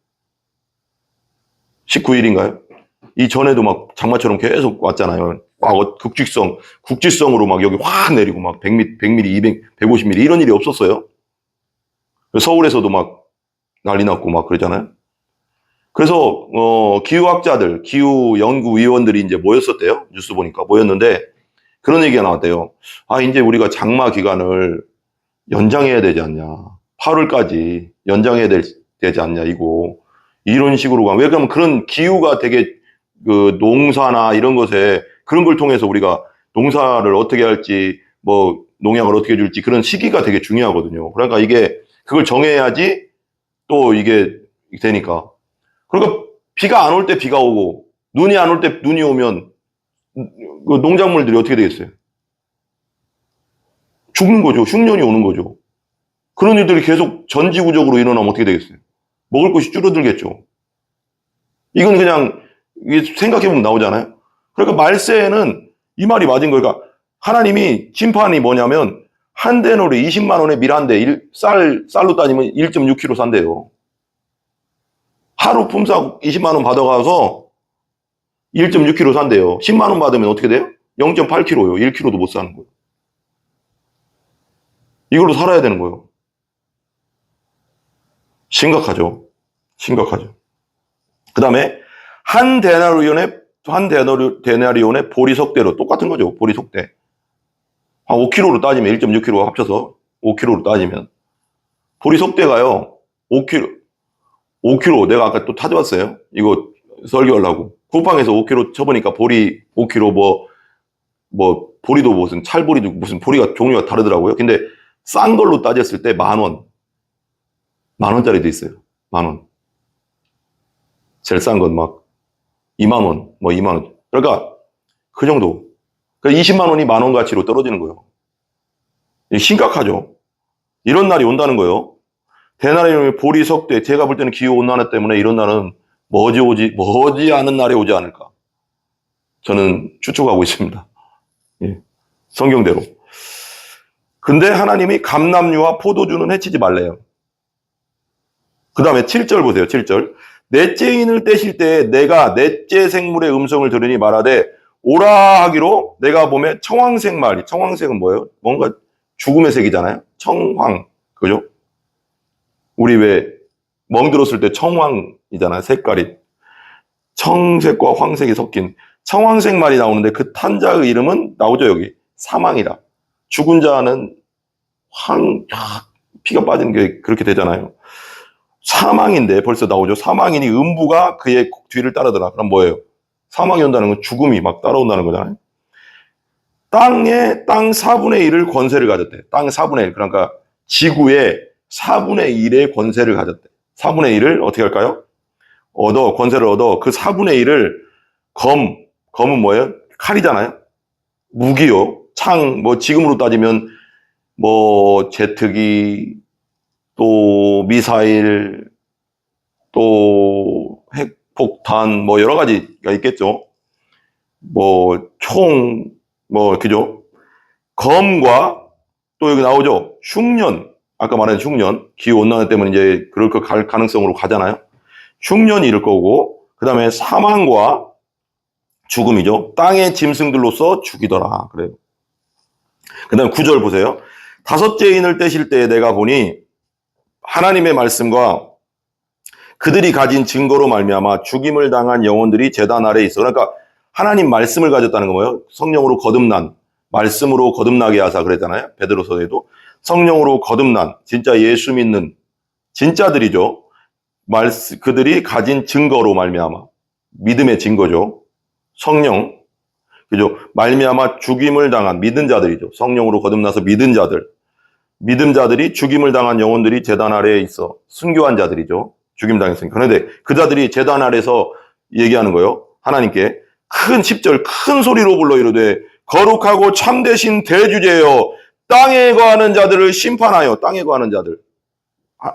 19일인가요? 이 전에도 막 장마처럼 계속 왔잖아요. 막 국지성으로 막 여기 확 내리고 막 100mm, 200, 150mm 이런 일이 없었어요. 서울에서도 막 난리 났고 막 그러잖아요. 그래서 기후학자들, 기후연구위원들이 이제 모였었대요. 뉴스 보니까 모였는데 그런 얘기가 나왔대요. 아, 이제 우리가 장마 기간을 연장해야 되지 않냐. 8월까지 연장해야 되지 않냐, 이거. 이런 식으로 가. 왜 그러면 그런 기후가 되게 그 농사나 이런 것에 그런 걸 통해서 우리가 농사를 어떻게 할지, 뭐 농약을 어떻게 줄지 그런 시기가 되게 중요하거든요. 그러니까 이게 그걸 정해야지 또 이게 되니까. 그러니까 비가 안 올 때 비가 오고 눈이 안 올 때 눈이 오면 그 농작물들이 어떻게 되겠어요? 죽는 거죠. 흉년이 오는 거죠. 그런 일들이 계속 전지구적으로 일어나면 어떻게 되겠어요? 먹을 것이 줄어들겠죠. 이건 그냥 생각해보면 나오잖아요. 그러니까 말세에는 이 말이 맞은 거예요. 그러니까 하나님이 심판이 뭐냐면 한 데너리 20만 원에 밀 한 대, 쌀로 따지면 1.6kg 산대요. 하루 품삯 20만 원 받아가서 1.6kg 산대요. 10만 원 받으면 어떻게 돼요? 0.8kg요. 1kg도 못 사는 거예요. 이걸로 살아야 되는 거예요. 심각하죠. 심각하죠. 그 다음에 한 데나리온의 보리석대로 똑같은 거죠. 보리석대. 한 5kg로 따지면 1.6kg 합쳐서 5kg로 따지면 보리석대가요. 5kg 내가 아까 또 찾아봤어요. 이거 설교하려고. 쿠팡에서 5kg 쳐보니까 보리 5kg 뭐 보리도 무슨 찰보리도 무슨 보리가 종류가 다르더라고요. 근데 싼 걸로 따졌을 때 10,000원. 10,000원짜리도 있어요. 10,000원. 제일 싼 건 막 20,000원, 뭐 20,000원. 그러니까 그 정도. 그러니까 20만 원이 10,000원 가치로 떨어지는 거예요. 심각하죠. 이런 날이 온다는 거예요. 대나리 보리석대, 제가 볼 때는 기후온난화 때문에 이런 날은 머지 않은 날에 오지 않을까. 저는 추측하고 있습니다. 예. 성경대로. 근데 하나님이 감람류와 포도주는 해치지 말래요. 그 다음에 7절 보세요. 7절. 넷째 인을 떼실 때 내가 넷째 생물의 음성을 들으니 말하되 오라 하기로 내가 보면 청황색 말이. 청황색은 뭐예요? 뭔가 죽음의 색이잖아요. 청황. 그죠? 우리 왜 멍들었을 때 청황이잖아요. 색깔이. 청색과 황색이 섞인 청황색 말이 나오는데 그 탄자의 이름은 나오죠. 여기. 사망이다. 죽은 자는 피가 빠진 게 그렇게 되잖아요. 사망인데 벌써 나오죠. 사망이니 음부가 그의 뒤를 따르더라. 그럼 뭐예요? 사망이 온다는 건 죽음이 막 따라온다는 거잖아요. 땅 4분의 1을 권세를 가졌대. 땅 4분의 1. 그러니까 지구의 4분의 1의 권세를 가졌대. 4분의 1을 어떻게 할까요? 권세를 얻어 그 4분의 1을 검은 뭐예요? 칼이잖아요. 무기요. 창, 뭐 지금으로 따지면 뭐 제트기, 또 미사일, 또 핵폭탄, 뭐 여러 가지가 있겠죠. 뭐 총, 뭐 그죠. 검과 또 여기 나오죠. 흉년, 아까 말한 흉년, 기후온난화 때문에 이제 그럴 거 갈 가능성으로 가잖아요. 흉년이 이럴 거고, 그 다음에 사망과 죽음이죠. 땅의 짐승들로서 죽이더라. 그래요. 그 다음에 9절 보세요. 다섯째 인을 떼실 때에 내가 보니 하나님의 말씀과 그들이 가진 증거로 말미암아 죽임을 당한 영혼들이 제단 아래에 있어. 그러니까 하나님 말씀을 가졌다는 거 뭐예요? 성령으로 거듭난, 말씀으로 거듭나게 하사 그랬잖아요. 베드로서에도. 성령으로 거듭난, 진짜 예수 믿는 진짜들이죠. 그들이 가진 증거로 말미암아. 믿음의 증거죠. 성령. 그죠? 말미암아 죽임을 당한 믿은 자들이죠. 성령으로 거듭나서 믿은 자들. 믿음 자들이 죽임을 당한 영혼들이 제단 아래에 있어. 순교한 자들이죠. 죽임 당했으니까. 그런데 그 자들이 제단 아래에서 얘기하는 거예요. 하나님께 큰 10절 큰 소리로 불러 이르되 거룩하고 참되신 대주제여 땅에 거하는 자들을 심판하여. 땅에 거하는 자들.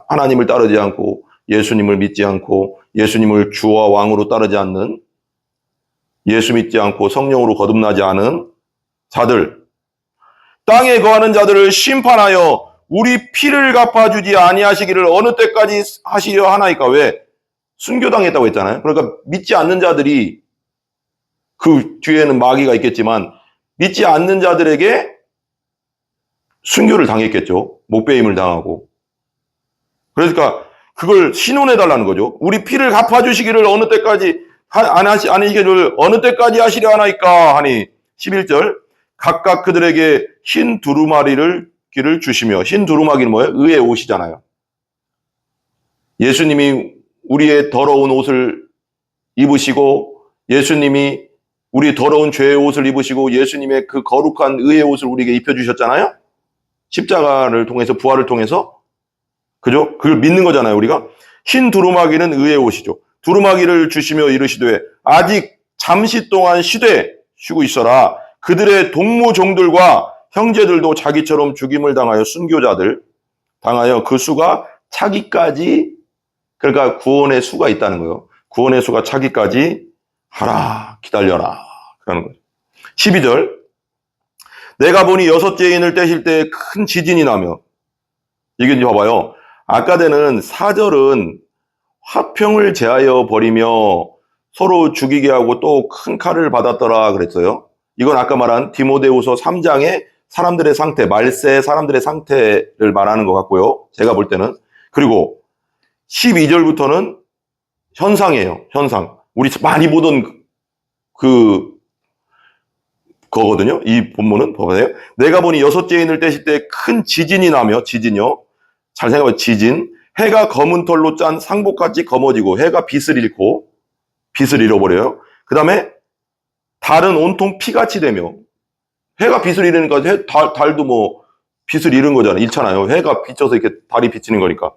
하나님을 따르지 않고 예수님을 믿지 않고 예수님을 주와 왕으로 따르지 않는, 예수 믿지 않고 성령으로 거듭나지 않은 자들, 땅에 거하는 자들을 심판하여 우리 피를 갚아주지 아니하시기를 어느 때까지 하시려 하나이까. 왜? 순교당했다고 했잖아요. 그러니까 믿지 않는 자들이 그 뒤에는 마귀가 있겠지만 믿지 않는 자들에게 순교를 당했겠죠. 목배임을 당하고. 그러니까 그걸 신원해달라는 거죠. 우리 피를 갚아주시기를 어느 때까지 아니기를 어느 때까지 하시려 하나이까 하니 11절 각각 그들에게 흰 두루마리를 주시며 흰 두루마기는 뭐예요? 의의 옷이잖아요. 예수님이 우리의 더러운 옷을 입으시고 예수님이 우리 더러운 죄의 옷을 입으시고 예수님의 그 거룩한 의의 옷을 우리에게 입혀주셨잖아요. 십자가를 통해서 부활을 통해서 그죠? 그걸 믿는 거잖아요, 우리가. 흰 두루마기는 의의 옷이죠. 두루마기를 주시며 이르시되 아직 잠시 동안 쉬고 있어라. 그들의 동무종들과 형제들도 자기처럼 죽임을 당하여 순교자들 당하여 그 수가 차기까지 그러니까 구원의 수가 있다는 거예요. 구원의 수가 차기까지 하라 기다려라 그러는 거죠. 12절 내가 보니 6째 인을 떼실 때 큰 지진이 나며 이게 이제 봐봐요. 아까 되는 4절은 화평을 제하여 버리며 서로 죽이게 하고 또 큰 칼을 받았더라 그랬어요. 이건 아까 말한 디모데후서 3장의 사람들의 상태, 말세 사람들의 상태를 말하는 것 같고요. 제가 볼 때는. 그리고 12절부터는 현상이에요. 현상. 우리 많이 보던 거거든요. 이 본문은 봐봐요. 내가 보니 6째 인을 떼실 때 큰 지진이 나며 지진이요. 잘 생각해봐요. 지진. 해가 검은 털로 짠 상복같이 검어지고 해가 빛을 잃고 빛을 잃어버려요. 그 다음에 달은 온통 피같이 되며 해가 빛을 잃으니까 달도 뭐 빛을 잃은 거잖아요. 잃잖아요. 해가 비쳐서 이렇게 달이 비치는 거니까.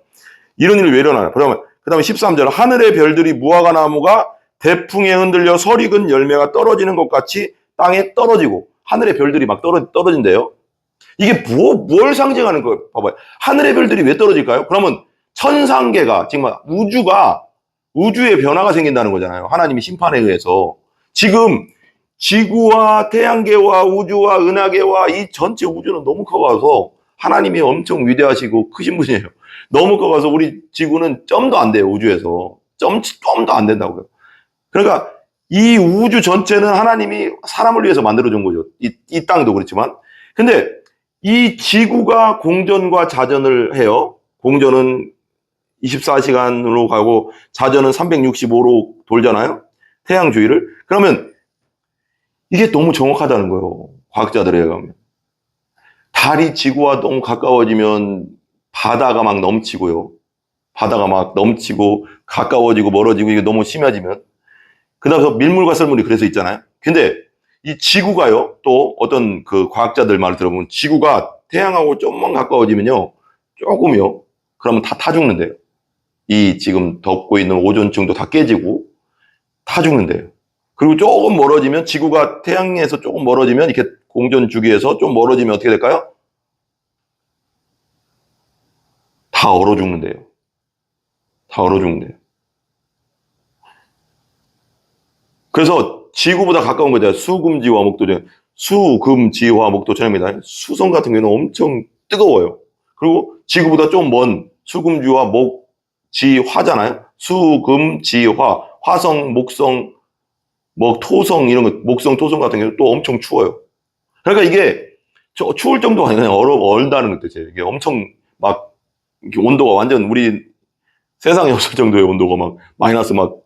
이런 일이 왜 일어나요? 그 다음에 13절 하늘의 별들이 무화과 나무가 대풍에 흔들려 설익은 열매가 떨어지는 것 같이 땅에 떨어지고 하늘의 별들이 막 떨어진대요. 이게 뭘 상징하는 거예요? 봐봐요. 하늘의 별들이 왜 떨어질까요? 그러면 천상계가 지금 우주의 변화가 생긴다는 거잖아요. 하나님이 심판에 의해서. 지금 지구와 태양계와 우주와 은하계와 이 전체 우주는 너무 커가서 하나님이 엄청 위대하시고 크신 분이에요. 너무 커가서 우리 지구는 점도 안 돼요. 우주에서. 점도 안 된다고요. 그러니까 이 우주 전체는 하나님이 사람을 위해서 만들어준 거죠. 이 땅도 그렇지만. 근데 이 지구가 공전과 자전을 해요. 공전은 24시간으로 가고 자전은 365로 돌잖아요. 태양 주위를. 그러면 이게 너무 정확하다는 거예요. 과학자들에 의하면. 달이 지구와 너무 가까워지면 바다가 막 넘치고요. 바다가 막 넘치고 가까워지고 멀어지고 이게 너무 심해지면 그다음에 밀물과 썰물이 그래서 있잖아요. 근데 이 지구가요. 또 어떤 그 과학자들 말을 들어보면 지구가 태양하고 좀만 가까워지면요. 조금요. 그러면 다 타 죽는데요. 이 지금 덮고 있는 오존층도 다 깨지고 타 죽는데요. 그리고 조금 멀어지면 지구가 태양에서 조금 멀어지면 이렇게 공전 주기에서 좀 멀어지면 어떻게 될까요? 다 얼어 죽는데요. 다 얼어 죽는데요. 그래서 지구보다 가까운 거죠. 수금지와 목도전. 수금지와 목도천입니다. 수성 같은 경우는 엄청 뜨거워요. 그리고 지구보다 좀 먼 수금지와 목지화잖아요. 수금지화. 화성, 목성, 뭐 토성 이런 거, 목성, 토성 같은 경우는 또 엄청 추워요. 그러니까 이게 추울 정도가 아니라 그냥 얼다는 뜻이에요. 이게 엄청 막 이렇게 온도가 완전 우리 세상에 없을 정도의 온도가 막 마이너스 막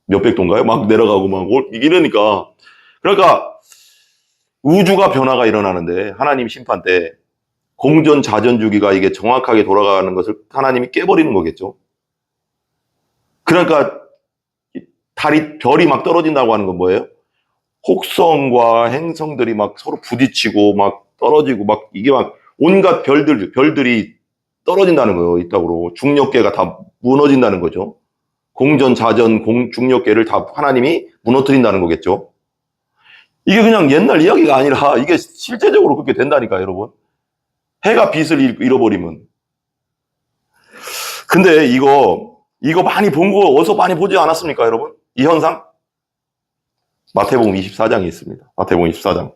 몇백 도인가요? 막 내려가고 막 이러니까. 그러니까 우주가 변화가 일어나는데 하나님 심판 때 공전 자전 주기가 이게 정확하게 돌아가는 것을 하나님이 깨버리는 거겠죠. 그러니까 별이 막 떨어진다고 하는 건 뭐예요? 혹성과 행성들이 막 서로 부딪히고 막 떨어지고 막 이게 막 온갖 별들이 떨어진다는 거예요. 이따구로 중력계가 다 무너진다는 거죠. 공전, 자전, 중력계를 다 하나님이 무너뜨린다는 거겠죠. 이게 그냥 옛날 이야기가 아니라 이게 실제적으로 그렇게 된다니까, 여러분. 해가 빛을 잃어버리면. 근데 이거 많이 본 거 어디서 많이 보지 않았습니까, 여러분? 이 현상? 마태복음 24장에 있습니다. 마태복음 24장.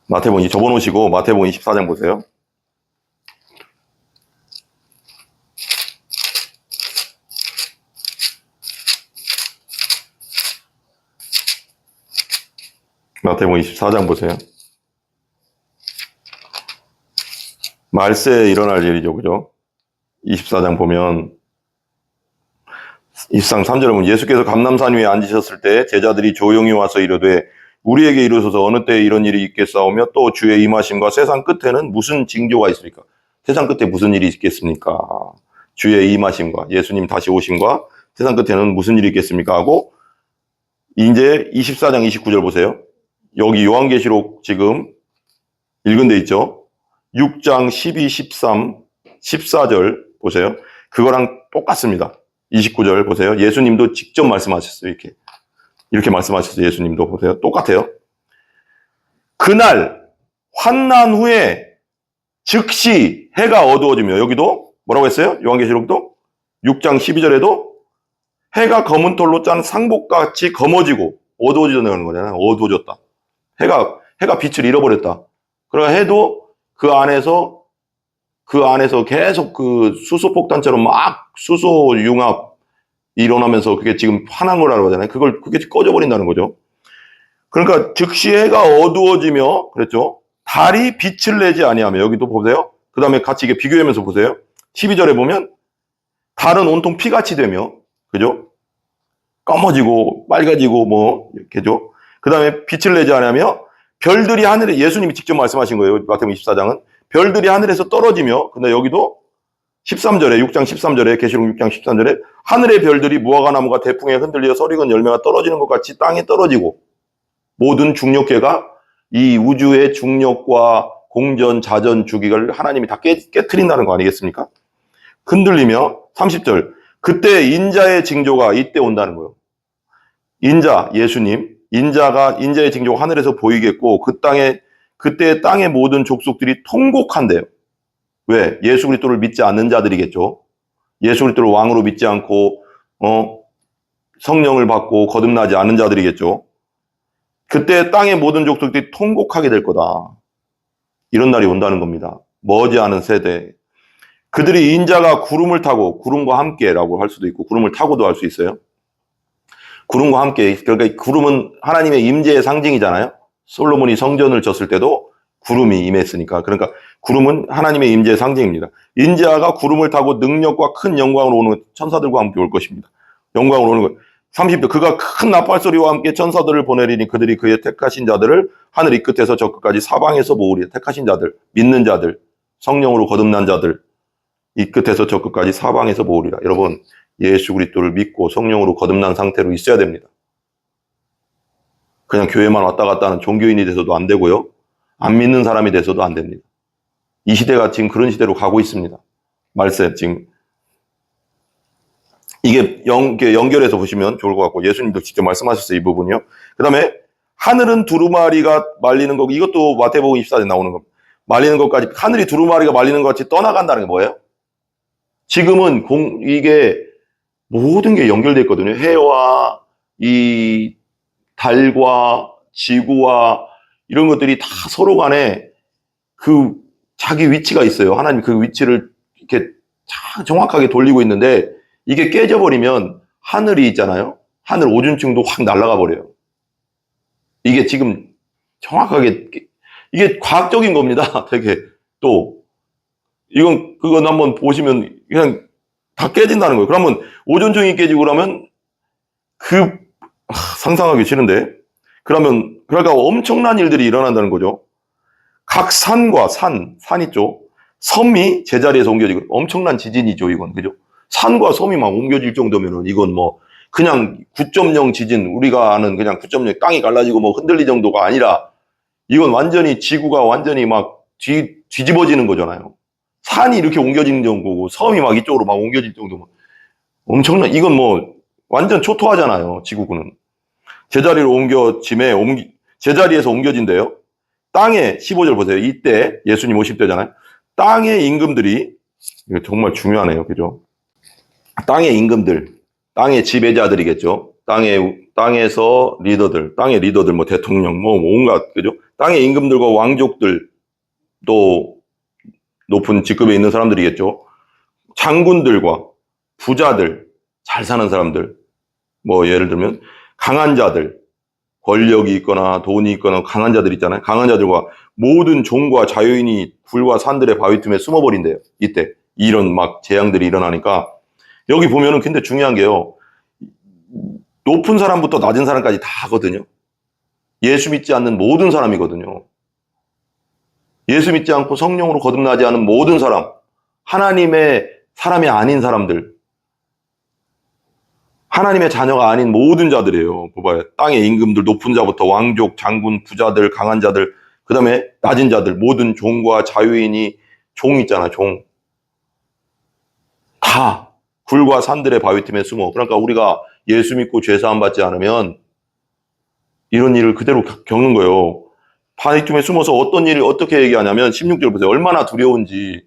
마태복음 접어놓으시고 마태복음 24장 보세요. 마태복음 24장 보세요. 말세에 일어날 일이죠. 그죠? 24장 보면 23, 3절에 보면 예수께서 감람산 위에 앉으셨을 때 제자들이 조용히 와서 이르되 우리에게 이르소서 어느 때에 이런 일이 있겠사오며 또 주의 임하심과 세상 끝에는 무슨 징조가 있습니까? 세상 끝에 무슨 일이 있겠습니까? 주의 임하심과 예수님 다시 오심과 세상 끝에는 무슨 일이 있겠습니까? 하고 이제 24장 29절 보세요. 여기 요한계시록 지금 읽은 데 있죠? 6장 12, 13, 14절 보세요. 그거랑 똑같습니다. 29절 보세요. 예수님도 직접 말씀하셨어요. 이렇게 말씀하셨어요. 예수님도 보세요. 똑같아요. 그날 환난 후에 즉시 해가 어두워지며, 여기도 뭐라고 했어요? 요한계시록도 6장 12절에도 해가 검은 털로 짠 상복같이 검어지고 어두워지는 거잖아요. 어두워졌다. 해가 빛을 잃어버렸다. 그러니까 해도 그 안에서 계속 그 수소폭탄처럼 막 수소 융합 일어나면서 그게 지금 환한 거라고 하잖아요. 그게 꺼져버린다는 거죠. 그러니까 즉시 해가 어두워지며, 그랬죠? 달이 빛을 내지 아니하며, 여기도 보세요. 그 다음에 같이 이게 비교하면서 보세요. 12절에 보면 달은 온통 피같이 되며, 그죠? 검어지고 빨개지고 뭐 이렇게죠. 그 다음에 빛을 내지 않으며 별들이 하늘에, 예수님이 직접 말씀하신 거예요. 마태복음 24장은 별들이 하늘에서 떨어지며, 근데 여기도 13절에 6장 13절에 계시록 6장 13절에 하늘의 별들이 무화과나무가 대풍에 흔들려 서리건 열매가 떨어지는 것 같이 땅에 떨어지고 모든 중력계가 이 우주의 중력과 공전, 자전, 주기를 하나님이 다 깨트린다는 거 아니겠습니까? 흔들리며 30절 그때 인자의 징조가 이때 온다는 거예요. 인자, 예수님, 인자의 징조가 하늘에서 보이겠고 그때 땅의 모든 족속들이 통곡한대요. 왜? 예수 그리스도를 믿지 않는 자들이겠죠. 예수 그리스도를 왕으로 믿지 않고 성령을 받고 거듭나지 않는 자들이겠죠. 그때 땅의 모든 족속들이 통곡하게 될 거다. 이런 날이 온다는 겁니다. 머지않은 세대. 그들이 인자가 구름을 타고, 구름과 함께라고 할 수도 있고 구름을 타고도 할 수 있어요. 구름과 함께. 그러니까 구름은 하나님의 임재의 상징이잖아요. 솔로몬이 성전을 졌을 때도 구름이 임했으니까. 그러니까 구름은 하나님의 임재의 상징입니다. 인자가 구름을 타고 능력과 큰 영광으로 오는 천사들과 함께 올 것입니다. 영광으로 오는 것. 30절 그가 큰 나팔소리와 함께 천사들을 보내리니 그들이 그의 택하신 자들을 하늘 이 끝에서 저 끝까지 사방에서 모으리라. 택하신 자들, 믿는 자들, 성령으로 거듭난 자들, 이 끝에서 저 끝까지 사방에서 모으리라. 여러분, 예수 그리스도를 믿고 성령으로 거듭난 상태로 있어야 됩니다. 그냥 교회만 왔다 갔다 하는 종교인이 돼서도 안 되고요. 안 믿는 사람이 돼서도 안 됩니다. 이 시대가 지금 그런 시대로 가고 있습니다. 말세 지금. 이게 연결해서 보시면 좋을 것 같고, 예수님도 직접 말씀하셨어요, 이 부분이요. 그 다음에 하늘은 두루마리가 말리는 거, 이것도 마태복음 24장에 나오는 겁니다. 말리는 것까지, 하늘이 두루마리가 말리는 것 같이 떠나간다는 게 뭐예요? 지금은 이게 모든 게 연결되어 있거든요. 해와 이 달과 지구와 이런 것들이 다 서로 간에 그 자기 위치가 있어요. 하나님 그 위치를 이렇게 정확하게 돌리고 있는데, 이게 깨져버리면 하늘이 있잖아요. 하늘 오존층도 확 날아가 버려요. 이게 지금 정확하게, 이게 과학적인 겁니다. 되게 또. 그건 한번 보시면 그냥 다 깨진다는 거예요. 그러면 오존층이 깨지고 그러면 상상하기 싫은데. 그러니까 엄청난 일들이 일어난다는 거죠. 각 산이 있죠. 섬이 제자리에서 옮겨지고, 엄청난 지진이죠, 이건. 그죠? 산과 섬이 막 옮겨질 정도면은 이건 뭐 그냥 9.0 지진, 우리가 아는 그냥 9.0 땅이 갈라지고 뭐 흔들리 정도가 아니라, 이건 완전히 지구가 완전히 막 뒤집어지는 거잖아요. 산이 이렇게 옮겨지는 정도고 섬이 막 이쪽으로 막 옮겨질 정도면 엄청난, 이건 뭐 완전 초토화잖아요. 지구는 제자리로 제자리에서 옮겨진대요. 땅에 15절 보세요. 이때 예수님 오실 때잖아요. 땅의 임금들이, 이거 정말 중요하네요. 그죠? 땅의 임금들, 땅의 지배자들이겠죠. 땅에서 땅의 리더들, 뭐 대통령, 뭐 온갖, 그죠? 땅의 임금들과 왕족들, 또 높은 직급에 있는 사람들이겠죠. 장군들과 부자들, 잘 사는 사람들, 뭐 예를 들면 강한 자들, 권력이 있거나 돈이 있거나 강한 자들 있잖아요. 강한 자들과 모든 종과 자유인이 굴과 산들의 바위 틈에 숨어버린대요. 이때 이런 막 재앙들이 일어나니까 여기 보면은 근데 중요한 게요. 높은 사람부터 낮은 사람까지 다 하거든요. 예수 믿지 않는 모든 사람이거든요. 예수 믿지 않고 성령으로 거듭나지 않은 모든 사람, 하나님의 사람이 아닌 사람들, 하나님의 자녀가 아닌 모든 자들이에요. 봐봐요. 땅의 임금들, 높은 자부터 왕족, 장군, 부자들, 강한 자들, 그 다음에 낮은 자들, 모든 종과 자유인이 종 있잖아, 종. 다 굴과 산들의 바위 틈에 숨어. 그러니까 우리가 예수 믿고 죄사함 받지 않으면 이런 일을 그대로 겪는 거예요. 바위 틈에 숨어서 어떤 일을 어떻게 얘기하냐면 16절 보세요. 얼마나 두려운지,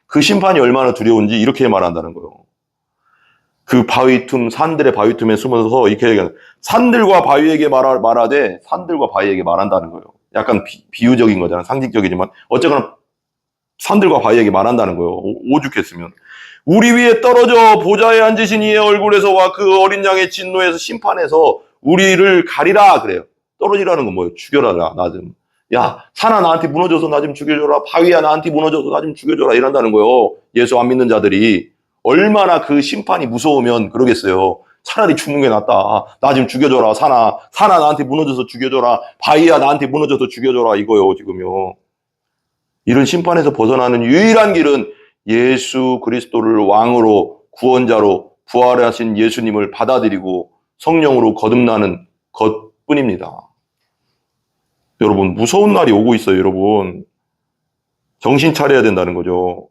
그 심판이 얼마나 두려운지 이렇게 말한다는 거예요. 그 바위 틈, 산들의 바위 틈에 숨어서 이렇게 얘기하는, 산들과 바위에게 말하되 산들과 바위에게 말한다는 거예요. 약간 비유적인 거잖아요. 상징적이지만 어쨌거나 산들과 바위에게 말한다는 거예요. 오죽했으면. 우리 위에 떨어져 보좌에 앉으신 이의 얼굴에서와 그 어린 양의 진노에서 심판해서 우리를 가리라 그래요. 떨어지라는 건 뭐예요? 죽여라, 나 좀. 야, 산아 나한테 무너져서 나 좀 죽여줘라. 바위야 나한테 무너져서 나 좀 죽여줘라. 이런다는 거예요. 예수 안 믿는 자들이. 얼마나 그 심판이 무서우면 그러겠어요. 차라리 죽는 게 낫다. 나 좀 죽여줘라. 산아 나한테 무너져서 죽여줘라. 바위야 나한테 무너져서 죽여줘라. 이거요, 지금요. 이런 심판에서 벗어나는 유일한 길은 예수 그리스도를 왕으로 구원자로 부활하신 예수님을 받아들이고 성령으로 거듭나는 것뿐입니다. 여러분, 무서운 날이 오고 있어요, 여러분. 정신 차려야 된다는 거죠.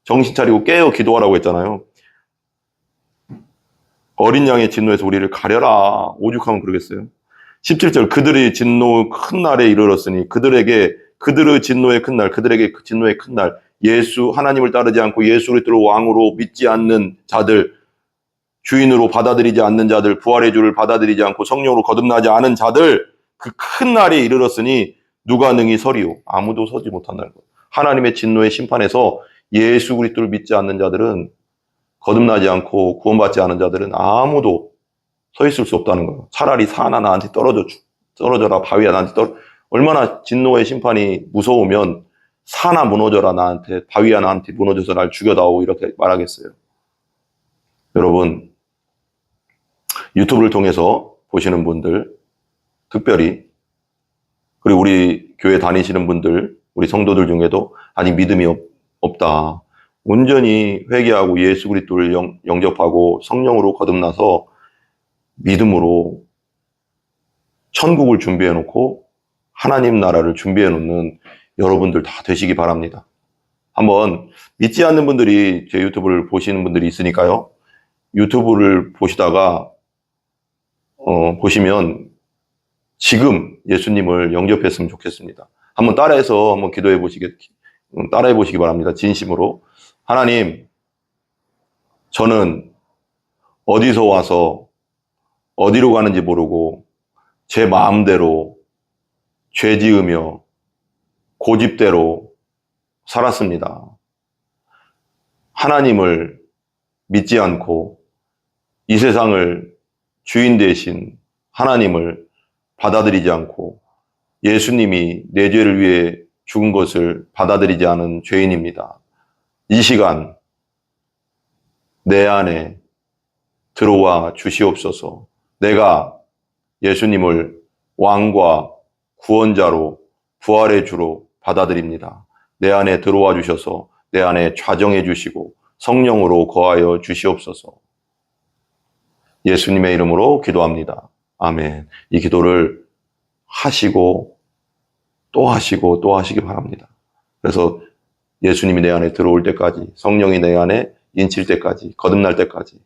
정신 차리고 깨어 기도하라고 했잖아요. 어린 양의 진노에서 우리를 가려라. 오죽하면 그러겠어요. 17절, 그들의 진노 큰 날에 이르렀으니 그들의 진노의 큰 날, 그들에게 그 진노의 큰 날, 예수 하나님을 따르지 않고 예수 그리스도를 왕으로 믿지 않는 자들, 주인으로 받아들이지 않는 자들, 부활의 주를 받아들이지 않고 성령으로 거듭나지 않은 자들, 그 큰 날에 이르렀으니 누가 능히 서리요? 아무도 서지 못한다는 거예요. 하나님의 진노의 심판에서 예수 그리스도를 믿지 않는 자들은, 거듭나지 않고 구원받지 않은 자들은 아무도 서 있을 수 없다는 거예요. 차라리 산아 나한테 떨어져라. 바위야 나한테 얼마나 진노의 심판이 무서우면 산아 무너져라 나한테, 바위야 나한테 무너져서 날 죽여다오 이렇게 말하겠어요. 여러분, 유튜브를 통해서 보시는 분들, 특별히, 그리고 우리 교회 다니시는 분들, 우리 성도들 중에도 아직 믿음이 없다. 온전히 회개하고 예수 그리스도를 영접하고 성령으로 거듭나서 믿음으로 천국을 준비해 놓고 하나님 나라를 준비해 놓는 여러분들 다 되시기 바랍니다. 한번 믿지 않는 분들이 제 유튜브를 보시는 분들이 있으니까요. 유튜브를 보시다가 보시면 지금 예수님을 영접했으면 좋겠습니다. 한번 따라해 보시기 바랍니다. 진심으로. 하나님, 저는 어디서 와서 어디로 가는지 모르고 제 마음대로 죄 지으며 고집대로 살았습니다. 하나님을 믿지 않고 이 세상을 주인 되신 하나님을 받아들이지 않고 예수님이 내 죄를 위해 죽은 것을 받아들이지 않은 죄인입니다. 이 시간 내 안에 들어와 주시옵소서. 내가 예수님을 왕과 구원자로 부활의 주로 받아들입니다. 내 안에 들어와 주셔서 내 안에 좌정해 주시고 성령으로 거하여 주시옵소서. 예수님의 이름으로 기도합니다. 아멘. 이 기도를 하시고 또 하시고 또 하시기 바랍니다. 그래서 예수님이 내 안에 들어올 때까지, 성령이 내 안에 인칠 때까지, 거듭날 때까지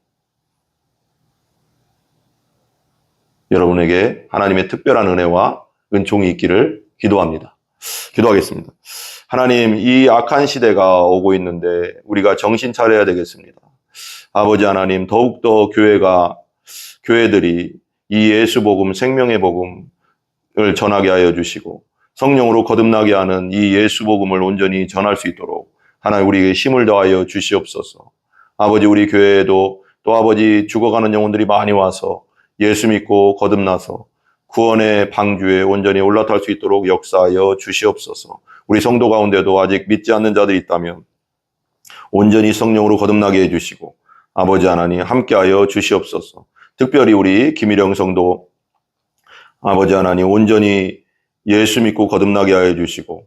여러분에게 하나님의 특별한 은혜와 은총이 있기를 기도합니다. 기도하겠습니다. 하나님, 이 악한 시대가 오고 있는데 우리가 정신 차려야 되겠습니다. 아버지 하나님, 더욱더 교회들이 이 예수 복음, 생명의 복음을 전하게 하여 주시고 성령으로 거듭나게 하는 이 예수 복음을 온전히 전할 수 있도록 하나님 우리에게 힘을 더하여 주시옵소서. 아버지, 우리 교회에도 또 아버지 죽어가는 영혼들이 많이 와서 예수 믿고 거듭나서 구원의 방주에 온전히 올라탈 수 있도록 역사하여 주시옵소서. 우리 성도 가운데도 아직 믿지 않는 자들이 있다면 온전히 성령으로 거듭나게 해주시고 아버지 하나님 함께하여 주시옵소서. 특별히 우리 김일영 성도 아버지 하나님 온전히 예수 믿고 거듭나게 하여 주시고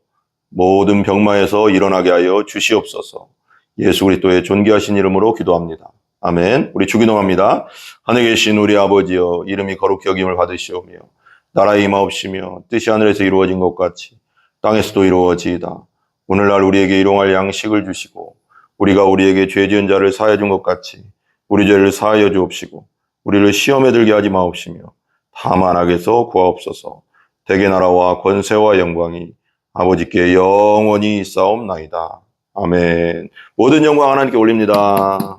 모든 병마에서 일어나게 하여 주시옵소서. 예수 그리스도의 존귀하신 이름으로 기도합니다. 아멘. 우리 주기도합니다. 하늘에 계신 우리 아버지여, 이름이 거룩히 여김을 받으시오며 나라의 임하옵시며 뜻이 하늘에서 이루어진 것 같이 땅에서도 이루어지이다. 오늘날 우리에게 일용할 양식을 주시고 우리가 우리에게 죄 지은 자를 사하여 준 것 같이 우리 죄를 사하여 주옵시고 우리를 시험에 들게 하지 마옵시며 다만 악에서 구하옵소서. 대개 나라와 권세와 영광이 아버지께 영원히 있사옵나이다. 아멘. 모든 영광 하나님께 올립니다.